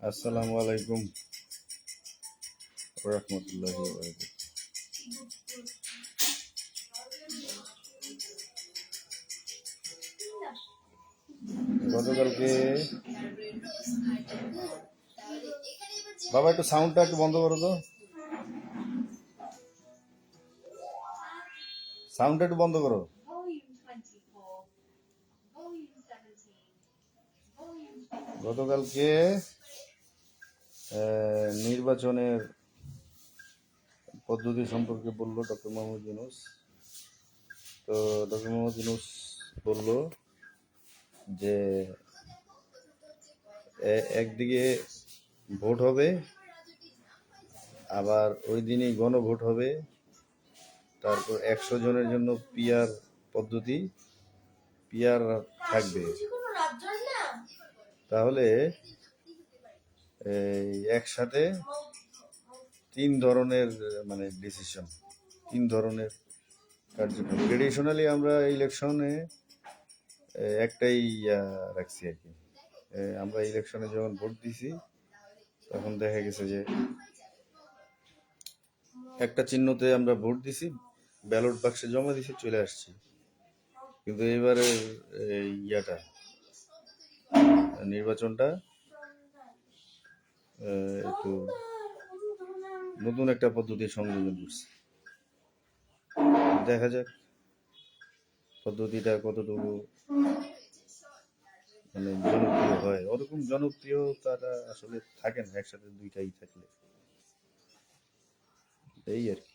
আসসালামু আলাইকুম ওয়া রাহমাতুল্লাহি ওয়া বারাকাতুহু। গতকালকে বাবা একটু সাউন্ডটা একটু বন্ধ করো তো, সাউন্ডটা একটু বন্ধ করো। গতকালকে নির্বাচনের পদ্ধতি সম্পর্কে বললো ডক্টর মোহাম্মদ ইউনূস। তো ডক্টর মোহাম্মদ ইউনূস বলল যে একদিকে ভোট হবে, আবার ওই দিনই গণভোট হবে, তারপর 100 জনের জন্য পিআর পদ্ধতি, পিআর থাকবে। তাহলে একসাথে 3 ধরনের মানে ডিসিশন, 3 ধরনের কার্যক্রম। ট্রেডিশনালি আমরা ইলেকশনে একটাই রাখছি আর কি। আমরা ইলেকশনে যখন ভোট দিছি তখন দেখা গেছে যে একটা চিহ্নতে আমরা ভোট দিছি, ব্যালট বাক্সে জমা দিছি, চলে আসছি। কিন্তু এবারে নির্বাচনটা একটু নতুন একটা পদ্ধতি সংযোজন করছে। দেখা যাক পদ্ধতিটা কতটুকু মানে জনপ্রিয় হয়। ওরকম জনপ্রিয় তারা আসলে থাকে না একসাথে দুইটাই থাকলে, এই আর কি।